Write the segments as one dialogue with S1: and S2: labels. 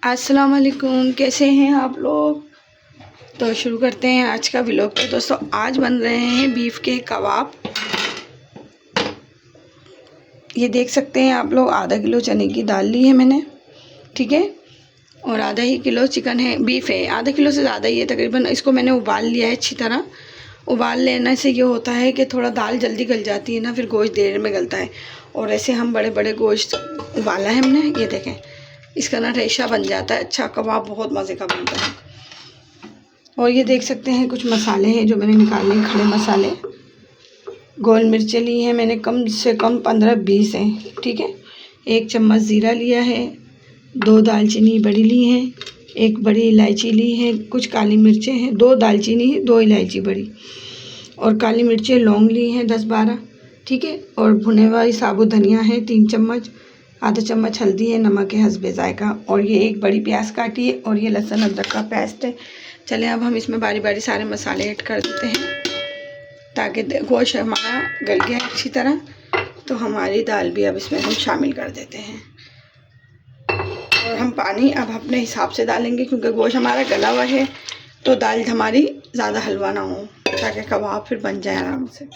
S1: अस्सलाम वालेकुम, कैसे हैं आप लोग। तो शुरू करते हैं आज का व्लॉग। तो दोस्तों आज बन रहे हैं बीफ के कबाब। ये देख सकते हैं आप लोग, आधा किलो चने की दाल ली है मैंने, ठीक है। और आधा ही किलो चिकन है, बीफ है, आधा किलो से ज़्यादा ही है तकरीबन। इसको मैंने उबाल लिया है अच्छी तरह। उबाल लेने से ये होता है कि थोड़ा दाल जल्दी गल जाती है ना, फिर गोश्त देर में गलता है। और ऐसे हम बड़े बड़े गोश्त उबाला है हमने, ये देखें, इसका ना रेशा बन जाता है, अच्छा कबाब बहुत मज़े का बनता है। और ये देख सकते हैं कुछ मसाले हैं जो मैंने निकाले हैं, खड़े मसाले। गोल मिर्चें ली हैं मैंने, कम से कम 15-20 हैं, ठीक है। 1 चम्मच ज़ीरा लिया है, 2 दालचीनी बड़ी ली हैं, 1 बड़ी इलायची ली है, कुछ काली मिर्चें हैं, 2 दालचीनी 2 इलायची बड़ी, और काली मिर्चें लौंग ली हैं 10-12, ठीक है। और भुने हुआ साबुत धनिया है 3 चम्मच, आधा चम्मच हल्दी है, नमक है हस्बे जायका, और ये 1 बड़ी प्याज काटी है, और ये लहसुन अदरक का पेस्ट है। चलें अब हम इसमें बारी बारी सारे मसाले ऐड कर देते हैं ताकि गोश्त हमारा गल गया अच्छी तरह। तो हमारी दाल भी अब इसमें हम शामिल कर देते हैं, और हम पानी अब अपने हिसाब से डालेंगे क्योंकि गोश्त हमारा गला हुआ है, तो दाल हमारी ज़्यादा हलवा ना हो ताकि कबाब फिर बन जाए आराम से।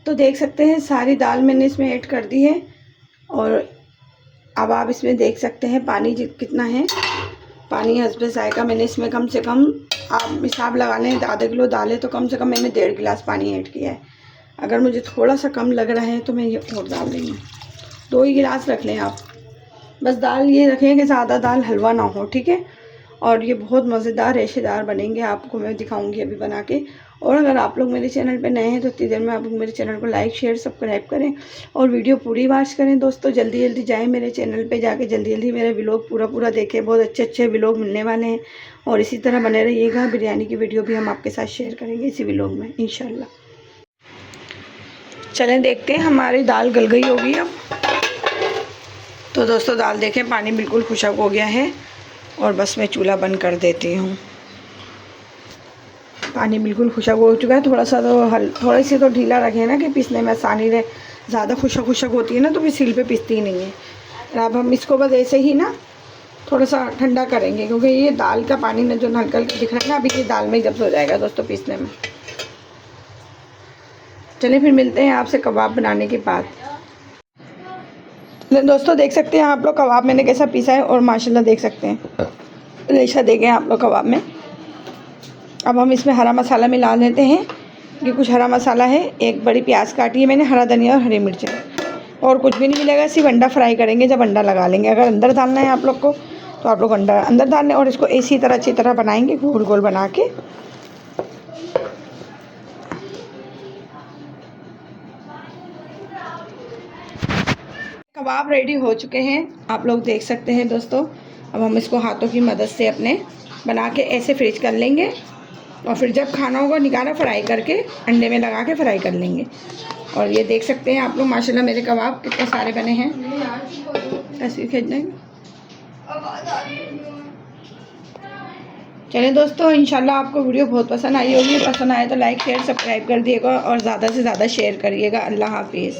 S1: तो देख सकते हैं सारी दाल मैंने इसमें ऐड कर दी है, और अब आप इसमें देख सकते हैं पानी कितना है। पानी हस्बे जायका मैंने इसमें कम से कम, आप हिसाब लगा लें, आधा किलो दाल है तो कम से कम मैंने 1.5 गिलास पानी ऐड किया है। अगर मुझे थोड़ा सा कम लग रहा है तो मैं ये और डाल देंगी, 2 ही गिलास रख लें आप। बस दाल ये रखें कि ज़्यादा दाल हलवा ना हो, ठीक है। और ये बहुत मज़ेदार रेशेदार बनेंगे, आपको मैं दिखाऊंगी अभी बना के। और अगर आप लोग मेरे चैनल पे नए हैं तो इतनी देर में आप लोग मेरे चैनल को लाइक शेयर सब्सक्राइब करें और वीडियो पूरी वॉच करें। दोस्तों जल्दी जल्दी जाएं मेरे चैनल पे, जाके जल्दी जल्दी मेरे व्लॉग पूरा देखें, बहुत अच्छे अच्छे व्लॉग मिलने वाले हैं। और इसी तरह बने रहिएगा, बिरयानी की वीडियो भी हम आपके साथ शेयर करेंगे इसी व्लॉग में इंशाल्लाह। चलें देखते हैं, हमारी दाल गल गई होगी अब। तो दोस्तों दाल देखें, पानी बिल्कुल खुशक हो गया है, और बस मैं चूल्हा बंद कर देती हूँ। पानी बिल्कुल खुशक हो चुका है, थोड़ा सा तो थोड़ी सी तो ढीला रखें ना कि पीसने में आसानी रहे। ज़्यादा खुशक होती है ना तो फिर सील पे पीसती ही नहीं है। और अब हम इसको बस ऐसे ही ना थोड़ा सा ठंडा करेंगे, क्योंकि ये दाल का पानी ना जो हल्का हल्का दिख रहा है ना, अभी ये दाल में ही जब हो जाएगा दोस्तों पीसने में। चलिए फिर मिलते हैं आपसे कबाब बनाने के बाद। दोस्तों देख सकते हैं आप लोग कबाब मैंने कैसा पीसा है, और माशाल्लाह देख सकते हैं रेशा देखें आप लोग कबाब में। अब हम इसमें हरा मसाला मिला लेते हैं, ये कुछ हरा मसाला है, 1 बड़ी प्याज काटी है मैंने, हरा धनिया और हरी मिर्चें, और कुछ भी नहीं मिलेगा, सिर्फ अंडा फ्राई करेंगे जब अंडा लगा लेंगे। अगर अंदर डालना है आप लोग को तो आप लोग अंडा अंदर डाल लें, और इसको इसी तरह अच्छी तरह बनाएंगे गोल गोल बना के। कबाब रेडी हो चुके हैं, आप लोग देख सकते हैं दोस्तों। अब हम इसको हाथों की मदद से अपने बना के ऐसे फ्रीज कर लेंगे, और फिर जब खाना होगा निकाला फ्राई करके अंडे में लगा के फ्राई कर लेंगे। और ये देख सकते हैं आप लोग माशाल्लाह मेरे कबाब कितने सारे बने हैं। तस्वीर खींचने चलें दोस्तों, इंशाल्लाह आपको वीडियो बहुत पसंद आई होगी। पसंद आए तो लाइक शेयर सब्सक्राइब कर दिएगा, और ज़्यादा से ज़्यादा शेयर करिएगा। अल्लाह हाफिज़।